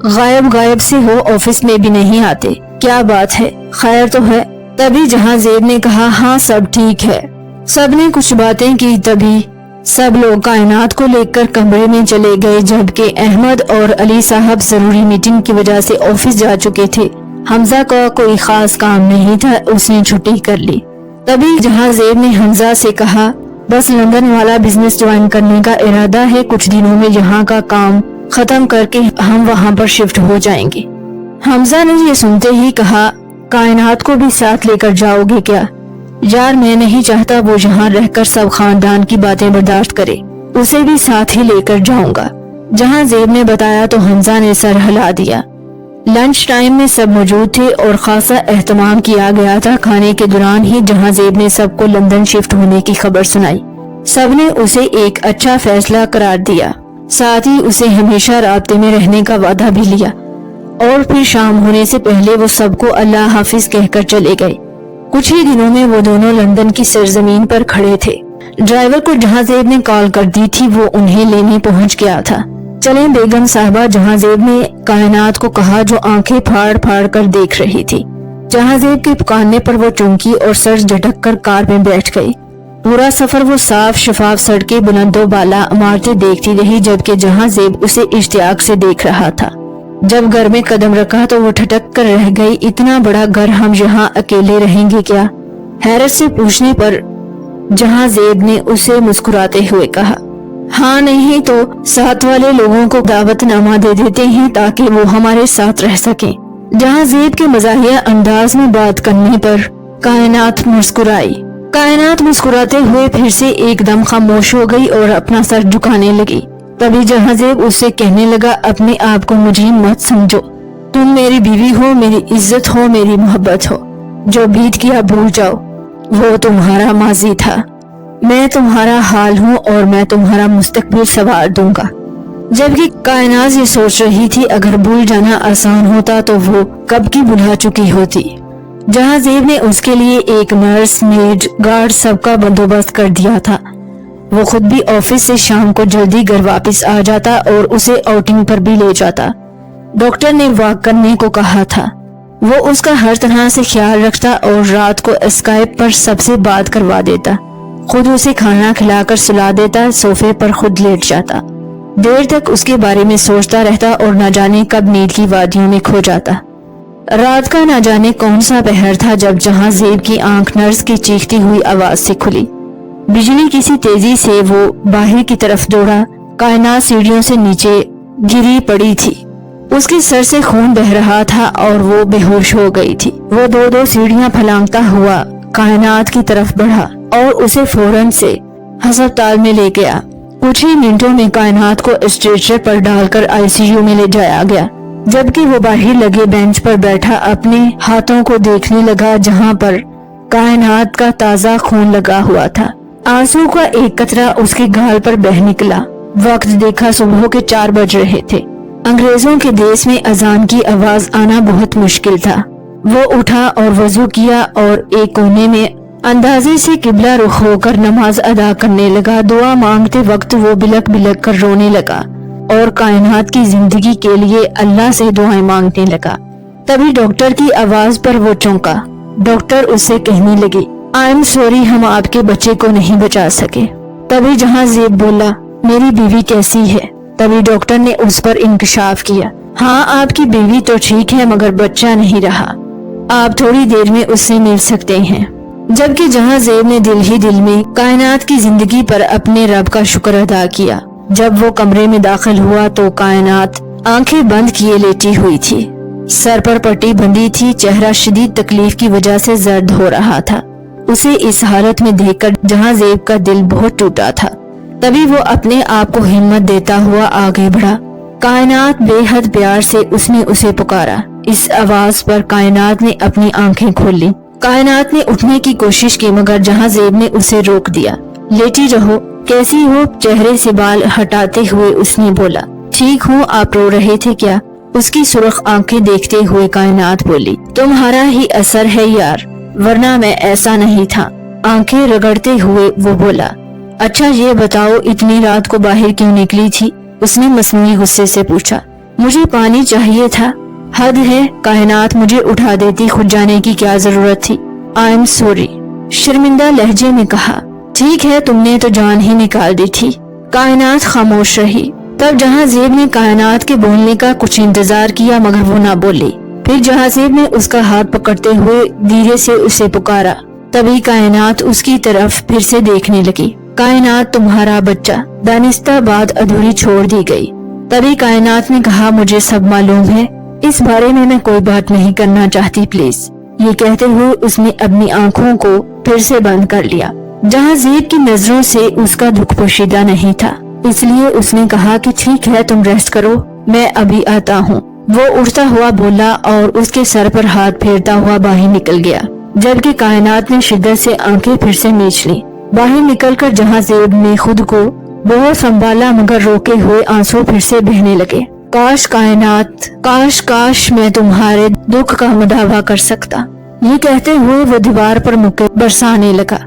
गायब गायब से हो, ऑफिस में भी नहीं आते, क्या बात है, खैर तो है? तभी जहाँ ज़ेब ने कहा, हाँ सब ठीक है। सबने कुछ बातें की। तभी सब लोग कायनात को लेकर कमरे में चले गए, जबकि अहमद और अली साहब जरूरी मीटिंग की वजह से ऑफिस जा चुके थे। हमजा का कोई खास काम नहीं था, उसने छुट्टी कर ली। तभी जहाँ ज़ेब ने हमजा से कहा, बस लंदन वाला बिजनेस ज्वाइन करने का इरादा है, कुछ दिनों में यहाँ का काम खत्म करके हम वहाँ पर शिफ्ट हो जाएंगे। हमजा ने ये सुनते ही कहा, कायनात को भी साथ लेकर जाओगे क्या? यार मैं नहीं चाहता वो यहाँ रहकर सब खानदान की बातें बर्दाश्त करे, उसे भी साथ ही लेकर जाऊंगा। जहाँ ज़ेब ने बताया तो हमजा ने सर हिला दिया। लंच टाइम में सब मौजूद थे और खासा एहतमाम किया गया था। खाने के दौरान ही जहाँ ज़ेब ने सबको लंदन शिफ्ट होने की खबर सुनाई। सबने उसे एक अच्छा फैसला करार दिया, साथ ही उसे हमेशा राब्ते में रहने का वादा भी लिया। और फिर शाम होने से पहले वो सबको अल्लाह हाफिज कहकर चले गए। कुछ ही दिनों में वो दोनों लंदन की सरजमीन पर खड़े थे। ड्राइवर को जहाँ ज़ेब ने कॉल कर दी थी, वो उन्हें लेने पहुंच गया था। चले बेगम साहबा, जहाँ ज़ेब ने कायनात को कहा, जो आंखें फाड़ फाड़ कर देख रही थी। जहाँ ज़ेब के पुकारने पर वो चौंकी और सर झटक कर कार में बैठ गई। पूरा सफर वो साफ शफाफ सड़कें, बुलंदो बाला इमारतें देखती रही, जबकि जहाँ ज़ेब उसे इश्तियाक से देख रहा था। जब घर में कदम रखा तो वो ठटक कर रह गई। इतना बड़ा घर, हम यहाँ अकेले रहेंगे क्या? हैरत से पूछने पर जहाँ ज़ेब ने उसे मुस्कुराते हुए कहा, हाँ नहीं तो साथ वाले लोगों को दावतनामा दे देते हैं ताकि वो हमारे साथ रह सकें। जहाँ ज़ेब के मज़ाहिया अंदाज में बात करने पर कायनात मुस्कुराई। कायनात मुस्कुराते हुए फिर से एकदम खामोश हो गई और अपना सर झुकाने लगी। तभी जहांजेब उससे कहने लगा, अपने आप को मुजरिम मत समझो, तुम मेरी बीवी हो, मेरी इज्जत हो, मेरी मोहब्बत हो। जो बीत गया भूल जाओ, वो तुम्हारा माजी था। मैं तुम्हारा हाल हूँ और मैं तुम्हारा मुस्तकबिल संवार दूंगा। जबकि कायनात ये सोच रही थी अगर भूल जाना आसान होता तो वो कब की भुला चुकी होती। जहांजेब ने उसके लिए एक नर्स, मेड, गार्ड सबका बंदोबस्त कर दिया था। वो खुद भी ऑफिस से शाम को जल्दी घर वापस आ जाता और उसे आउटिंग पर भी ले जाता। डॉक्टर ने वॉक करने को कहा था। वो उसका हर तरह से ख्याल रखता और रात को स्काइप पर सबसे बात करवा देता। खुद उसे खाना खिलाकर सुला देता, सोफे पर खुद लेट जाता। देर तक उसके बारे में सोचता रहता और न जाने कब नींद की वादियों में खो जाता। रात का न जाने कौन सा पहर था जब जहांजेब की आंख नर्स की चीखती हुई आवाज से खुली। बिजली किसी तेजी से वो बाहर की तरफ दौड़ा। कायनात सीढ़ियों से नीचे गिरी पड़ी थी। उसके सर से खून बह रहा था और वो बेहोश हो गई थी। वो दो सीढ़ियां फलांगता हुआ कायनात की तरफ बढ़ा और उसे फौरन से अस्पताल में ले गया। कुछ ही मिनटों में कायनात को स्ट्रेचर पर डालकर आईसीयू में ले जाया गया। जबकि वो बाहर लगे बेंच पर बैठा अपने हाथों को देखने लगा जहां पर कायनात का ताजा खून लगा हुआ था। आंसू का एक कतरा उसके गाल पर बह निकला। वक्त देखा सुबह के 4 बज रहे थे। अंग्रेजों के देश में अजान की आवाज आना बहुत मुश्किल था। वो उठा और वजू किया और एक कोने में अंदाजे से किबला रुख होकर नमाज अदा करने लगा। दुआ मांगते वक्त वो बिलक बिलक कर रोने लगा और कायनात की जिंदगी के लिए अल्लाह से दुआएं मांगने लगा। तभी डॉक्टर की आवाज पर वो चौंका। डॉक्टर उससे कहने लगी, आई एम सॉरी, हम आपके बच्चे को नहीं बचा सके। तभी जहांजेब बोला, मेरी बीवी कैसी है? तभी डॉक्टर ने उस पर इंकशाफ किया। हाँ, आपकी बीवी तो ठीक है मगर बच्चा नहीं रहा। आप थोड़ी देर में उससे मिल सकते हैं। जबकि जहांजेब ने दिल ही दिल में कायनात की जिंदगी पर अपने रब का शुक्र अदा किया। जब वो कमरे में दाखिल हुआ तो कायनात आंखें बंद किए लेटी हुई थी। सर पर पट्टी बंधी थी। चेहरा शदीद तकलीफ की वजह से जर्द हो रहा था। उसे इस हालत में देखकर जहांजेब का दिल बहुत टूटा था। तभी वो अपने आप को हिम्मत देता हुआ आगे बढ़ा। कायनात बेहद प्यार से उसने उसे पुकारा। इस आवाज पर कायनात ने अपनी आंखें खोल ली। कायनात ने उठने की कोशिश की मगर जहांजेब ने उसे रोक दिया। लेटी रहो, कैसी हो? चेहरे से बाल हटाते हुए उसने बोला। ठीक हूँ, आप रो रहे थे क्या? उसकी सुर्ख आंखें देखते हुए कायनात बोली, तुम्हारा ही असर है यार, वरना मैं ऐसा नहीं था। आंखें रगड़ते हुए वो बोला, अच्छा ये बताओ इतनी रात को बाहर क्यों निकली थी? उसने मसनूई गुस्से से पूछा। मुझे पानी चाहिए था। हद है, कायनात मुझे उठा देती, खुद जाने की क्या जरूरत थी? आई एम सॉरी, शर्मिंदा लहजे में कहा। ठीक है, तुमने तो जान ही निकाल दी थी। कायनात खामोश रही। तब जहांजेब ने कायनात के बोलने का कुछ इंतजार किया मगर वो ना बोली। फिर जहांजेब ने उसका हाथ पकड़ते हुए धीरे से उसे पुकारा। तभी कायनात उसकी तरफ फिर से देखने लगी। कायनात, तुम्हारा बच्चा। दानिस्ता बात अधूरी छोड़ दी गई। तभी कायनात ने कहा, मुझे सब मालूम है, इस बारे में मैं कोई बात नहीं करना चाहती, प्लीज। ये कहते हुए उसने अपनी आंखों को फिर से बंद कर लिया। जहांजेब की नजरों से उसका दुख पोशीदा नहीं था, इसलिए उसने कहा कि ठीक है, तुम रेस्ट करो, मैं अभी आता हूँ। वो उठता हुआ बोला और उसके सर पर हाथ फेरता हुआ बाहर निकल गया। जबकि कायनात ने शिद्दत से आंखें फिर से मीच ली। बाहर निकलकर जहांजेब ने खुद को बहुत संभाला मगर रोके हुए आंसू फिर से बहने लगे। काश कायनात, काश मैं तुम्हारे दुख का मुदावा कर सकता। ये कहते हुए वो दीवार पर मुक्के बरसाने लगा।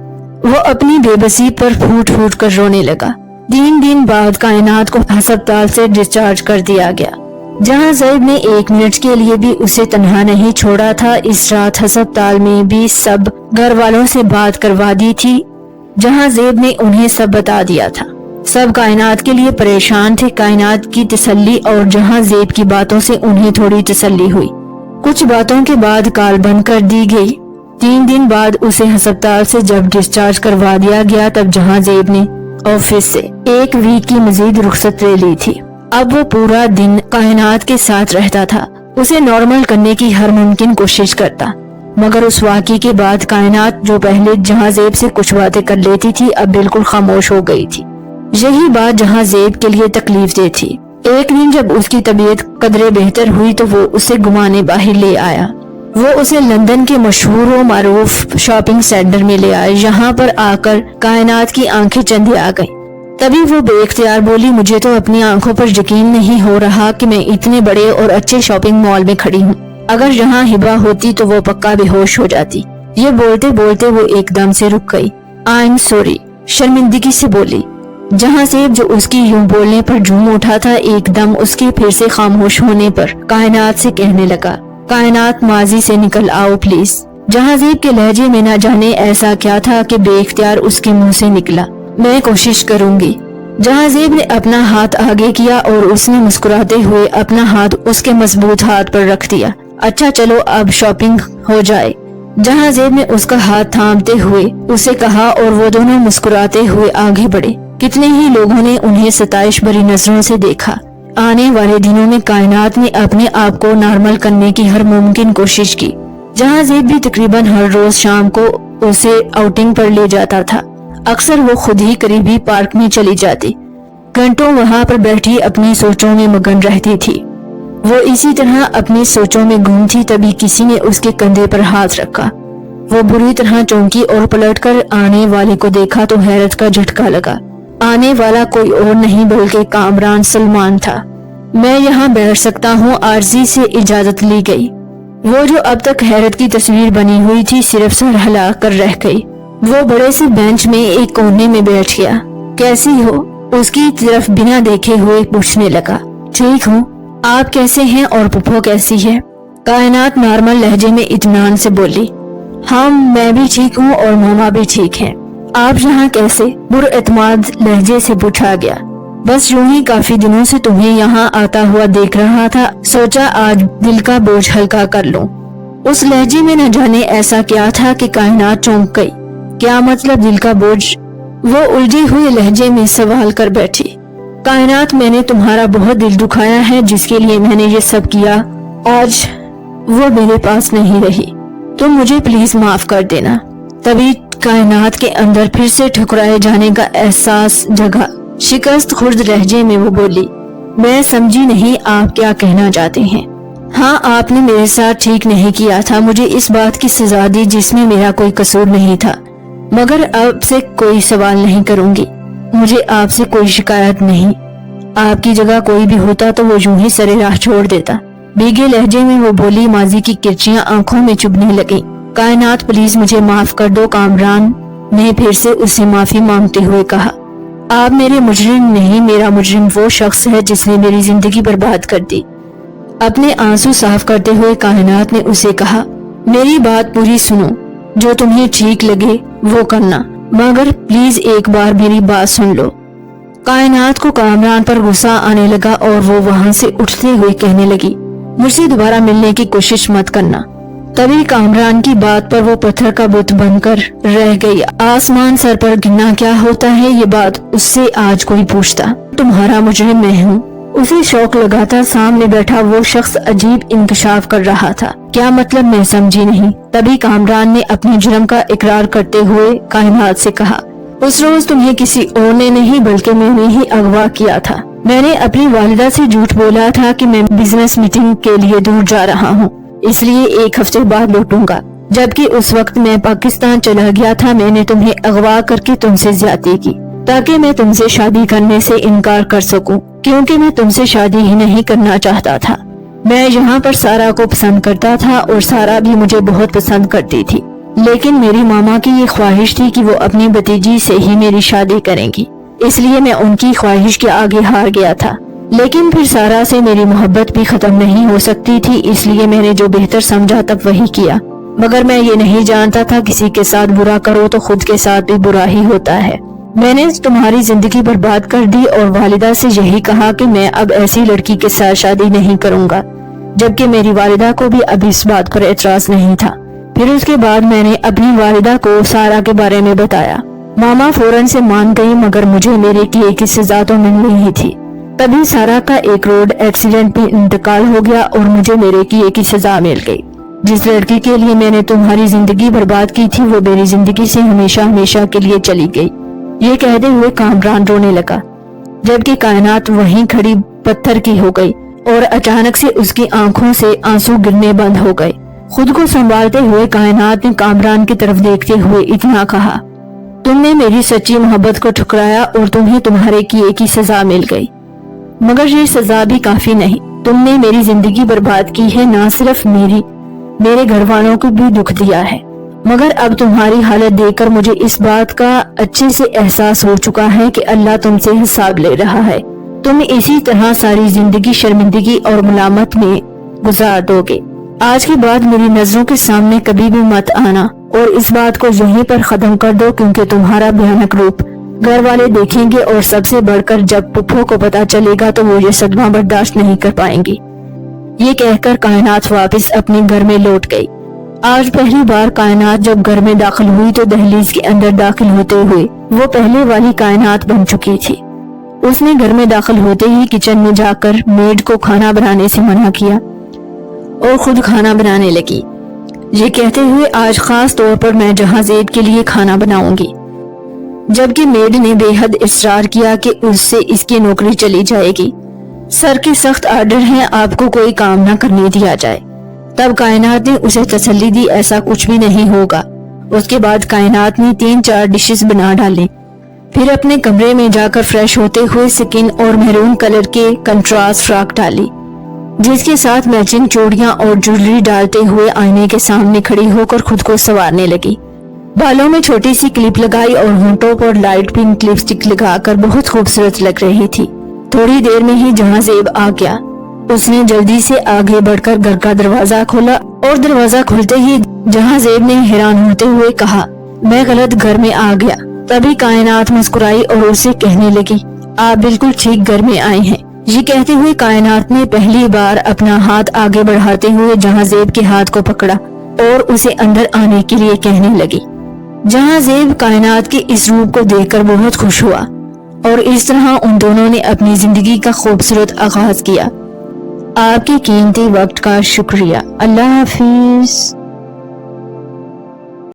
वो अपनी बेबसी पर फूट फूट कर रोने लगा। 3 दिन बाद कायनात को अस्पताल से डिस्चार्ज कर दिया गया। जहांजेब ने 1 मिनट के लिए भी उसे तन्हा नहीं छोड़ा था। इस रात अस्पताल में भी सब घर वालों से बात करवा दी थी। जहांजेब ने उन्हें सब बता दिया था। सब कायनात के लिए परेशान थे। कायनात की तसल्ली और जहांजेब की बातों से उन्हें थोड़ी तसल्ली हुई। कुछ बातों के बाद कॉल बंद कर दी गई। 3 दिन बाद उसे अस्पताल से जब डिस्चार्ज करवा दिया गया तब जहांजेब ने ऑफिस से 1 वीक की मजीद रुखसत ले ली थी। अब वो पूरा दिन कायनात के साथ रहता था। उसे नॉर्मल करने की हर मुमकिन कोशिश करता मगर उस वाक़ई के बाद कायनात जो पहले जहांजेब से कुछ बातें कर लेती थी अब बिल्कुल खामोश हो गई थी। यही बात जहाँ ज़ेब के लिए तकलीफ दे थी। एक दिन जब उसकी तबीयत कदरे बेहतर हुई तो वो उसे घुमाने बाहर ले आया। वो उसे लंदन के मशहूर व मारूफ शॉपिंग सेंटर में ले आया। यहाँ पर आकर कायनात की आंखें चंदी आ गईं। तभी वो बेइख्तियार बोली, मुझे तो अपनी आंखों पर यकीन नहीं हो रहा कि मैं इतने बड़े और अच्छे शॉपिंग मॉल में खड़ी हूँ। अगर यहाँ हिबा होती तो वो पक्का बेहोश हो जाती। ये बोलते बोलते वो एकदम से रुक गई। आई एम सॉरी, शर्मिंदगी से बोली। जहाँ ज़ेब जो उसकी यूं बोलने पर झूम उठा था, एकदम उसके फिर से खामोश होने पर कायनात से कहने लगा, कायनात माजी से निकल आओ प्लीज। जहाँ ज़ेब के लहजे में न जाने ऐसा क्या था कि बेइख्तियार उसके मुंह से निकला, मैं कोशिश करूंगी। जहाँ ज़ेब ने अपना हाथ आगे किया और उसने मुस्कुराते हुए अपना हाथ उसके मजबूत हाथ पर रख दिया। अच्छा चलो अब शॉपिंग हो जाए। जहाँ ज़ेब ने उसका हाथ थामते हुए उसे कहा और वो दोनों मुस्कुराते हुए आगे बढ़े। कितने ही लोगों ने उन्हें सताइश भरी नजरों से देखा। आने वाले दिनों में कायनात ने अपने आप को नॉर्मल करने की हर मुमकिन कोशिश की। जहाँ ज़ेब भी तकरीबन हर रोज शाम को उसे आउटिंग पर ले जाता था। अक्सर वो खुद ही करीबी पार्क में चली जाती, घंटों वहाँ पर बैठी अपनी सोचों में मगन रहती थी। वो इसी तरह अपनी सोचों में गुम थी, तभी किसी ने उसके कंधे पर हाथ रखा। वो बुरी तरह चौंकी और पलटकर आने वाले को देखा तो हैरत का झटका लगा। आने वाला कोई और नहीं बल्कि कामरान सलमान था। मैं यहाँ बैठ सकता हूँ, आरजी से इजाजत ली गई। वो जो अब तक हैरत की तस्वीर बनी हुई थी सिर्फ सर हिला कर रह गई। वो बड़े से बेंच में एक कोने में बैठ गया। कैसी हो? उसकी तरफ बिना देखे हुए पूछने लगा। ठीक हूँ, आप कैसे हैं और पुप्पो कैसी है? कायनात नॉर्मल लहजे में इत्मीनान से बोली। हाँ मैं भी ठीक हूँ और मामा भी ठीक है। आप यहाँ कैसे? पुरएतमाद लहजे से पूछा गया। बस यूं ही काफी दिनों से तुम्हें यहाँ आता हुआ देख रहा था, सोचा आज दिल का बोझ हल्का कर लूं। उस लहजे में न जाने ऐसा क्या था कि कायनात चौंक गई। क्या मतलब दिल का बोझ? वो उलझे हुए लहजे में सवाल कर बैठी। कायनात, मैंने तुम्हारा बहुत दिल दुखाया है, जिसके लिए मैंने ये सब किया। आज वो मेरे पास नहीं रही, तुम मुझे प्लीज माफ कर देना। तभी कायनात के अंदर फिर से ठुकराए जाने का एहसास जगा। शिकस्त खुर्द लहजे में वो बोली, मैं समझी नहीं आप क्या कहना चाहते हैं। हाँ, आपने मेरे साथ ठीक नहीं किया था, मुझे इस बात की सजा दी जिसमें मेरा कोई कसूर नहीं था। मगर अब से कोई सवाल नहीं करूंगी, मुझे आपसे कोई शिकायत नहीं। आपकी जगह कोई भी होता तो वो यूं ही सरे राह छोड़ देता। भीगे लहजे में वो बोली। माजी की किरचियां आंखों में चुभने लगी। कायनात प्लीज मुझे माफ कर दो। कामरान ने फिर से उससे माफी मांगते हुए कहा। आप मेरे मुजरिम नहीं, मेरा मुजरिम वो शख्स है जिसने मेरी जिंदगी बर्बाद कर दी। अपने आंसू साफ करते हुए कायनात ने उसे कहा, मेरी बात पूरी सुनो, जो तुम्हें ठीक लगे वो करना, मगर प्लीज एक बार मेरी बात सुन लो। कायनात को कामरान पर गुस्सा आने लगा और वो वहां से उठते हुए कहने लगी, मुझसे दोबारा मिलने की कोशिश मत करना। तभी कामरान की बात पर वो पत्थर का बुत बनकर रह गई। आसमान सर पर गिरना क्या होता है, ये बात उससे आज कोई पूछता। तुम्हारा मुजरिम मैं हूँ। उसे शौक लगाता सामने बैठा वो शख्स अजीब इंकशाफ कर रहा था। क्या मतलब, मैं समझी नहीं। तभी कामरान ने अपने जुर्म का इकरार करते हुए कायनात से कहा, उस रोज तुम्हें किसी और ने नहीं बल्कि मैंने ही अगवा किया था। मैंने अपनी वालिदा से झूठ बोला था कि मैं बिजनेस मीटिंग के लिए दूर जा रहा हूँ, इसलिए एक हफ्ते बाद लौटूंगा। जबकि उस वक्त मैं पाकिस्तान चला गया था। मैंने तुम्हें अगवा करके तुमसे ज्यादती की ताकि मैं तुमसे शादी करने से इनकार कर सकूं, क्योंकि मैं तुमसे शादी ही नहीं करना चाहता था। मैं यहाँ पर सारा को पसंद करता था और सारा भी मुझे बहुत पसंद करती थी, लेकिन मेरी मामा की ये ख्वाहिश थी कि वो अपनी भतीजी से ही मेरी शादी करेंगी, इसलिए मैं उनकी ख्वाहिश के आगे हार गया था। लेकिन फिर सारा से मेरी मोहब्बत भी खत्म नहीं हो सकती थी, इसलिए मैंने जो बेहतर समझा तब वही किया। मगर मैं ये नहीं जानता था किसी के साथ बुरा करो तो खुद के साथ भी बुरा ही होता है। मैंने तुम्हारी जिंदगी बर्बाद कर दी और वालिदा से यही कहा कि मैं अब ऐसी लड़की के साथ शादी नहीं करूंगा, जबकि मेरी वालिदा को भी अब इस बात पर एतराज नहीं था। फिर उसके बाद मैंने अपनी वालिदा को सारा के बारे में बताया। मामा फौरन से मान गई, मगर मुझे मेरे किए की सजा तो मिलनी ही थी। तभी सारा का एक रोड एक्सीडेंट में इंतकाल हो गया और मुझे मेरे किए की सजा मिल गई। जिस लड़की के लिए मैंने तुम्हारी जिंदगी बर्बाद की थी वो मेरी जिंदगी से हमेशा हमेशा के लिए चली गई। یہ کہتے ہوئے کامران رونے لگا، جبکہ کائنات وہیں کھڑی پتھر کی ہو گئی اور اچانک سے اس کی آنکھوں سے آنسو گرنے بند ہو گئے۔ خود کو سنبھالتے ہوئے کائنات نے کامران کی طرف دیکھتے ہوئے اتنا کہا، تم نے میری سچی محبت کو ٹھکرایا اور تمہیں تمہارے کیے کی سزا مل گئی، مگر یہ سزا بھی کافی نہیں۔ تم نے میری زندگی برباد کی ہے، نہ صرف میرے گھر والوں کو بھی دکھ دیا ہے، مگر اب تمہاری حالت دیکھ کر مجھے اس بات کا اچھے سے احساس ہو چکا ہے کہ اللہ تم سے حساب لے رہا ہے۔ تم اسی طرح ساری زندگی شرمندگی اور ملامت میں گزار دو گے۔ آج کے بعد میری نظروں کے سامنے کبھی بھی مت آنا اور اس بات کو یہیں پر ختم کر دو، کیونکہ تمہارا بھیانک روپ گھر والے دیکھیں گے اور سب سے بڑھ کر جب پپھو کو پتا چلے گا تو وہ یہ صدمہ برداشت نہیں کر پائیں گی۔ یہ کہہ کر کائنات واپس اپنے گھر میں لوٹ گئی۔ آج پہلی بار کائنات جب گھر میں داخل ہوئی تو دہلیز کے اندر داخل ہوتے ہوئے وہ پہلے والی کائنات بن چکی تھی۔ اس نے گھر میں داخل ہوتے ہی کچن میں جا کر میڈ کو کھانا بنانے سے منع کیا اور خود کھانا بنانے لگی، یہ کہتے ہوئے آج خاص طور پر میں جہاں زیب کے لیے کھانا بناؤں گی، جبکہ میڈ نے بے حد اصرار کیا کہ اس سے اس کی نوکری چلی جائے گی۔ سر کے سخت آرڈر ہیں، آپ کو کوئی کام نہ کرنے دیا جائے۔ تب کائنات نے اسے تسلی دی، ایسا کچھ بھی نہیں ہوگا۔ اس کے بعد کائنات نے 3-4 ڈشز بنا ڈالیں، پھر اپنے کمرے میں جا کر فریش ہوتے ہوئے سکن اور میرون کلر کے کنٹراسٹ فراک ڈالی، جس کے ساتھ میچنگ چوڑیاں اور جویلری ڈالتے ہوئے آئینے کے سامنے کھڑی ہو کر خود کو سنوارنے لگی۔ بالوں میں چھوٹی سی کلپ لگائی اور ہونٹوں پر لائٹ پنک لپسٹک لگا کر بہت خوبصورت لگ رہی تھی۔ تھوڑی دیر میں ہی جہاں زیب آ گیا، اس نے جلدی سے آگے بڑھ کر گھر کا دروازہ کھولا اور دروازہ کھلتے ہی جہاں زیب نے حیران ہوتے ہوئے کہا، میں غلط گھر میں آ گیا۔ تبھی کائنات مسکرائی اور اسے کہنے لگی، آپ بالکل ٹھیک گھر میں آئے ہیں۔ یہ کہتے ہوئے کائنات نے پہلی بار اپنا ہاتھ آگے بڑھاتے ہوئے جہاں زیب کے ہاتھ کو پکڑا اور اسے اندر آنے کے لیے کہنے لگی۔ جہاں زیب کائنات کے اس روپ کو دیکھ کر بہت خوش ہوا اور اس طرح ان دونوں نے اپنی زندگی کا خوبصورت آغاز کیا۔ آپ کے قیمتی وقت کا شکریہ۔ اللہ حافظ۔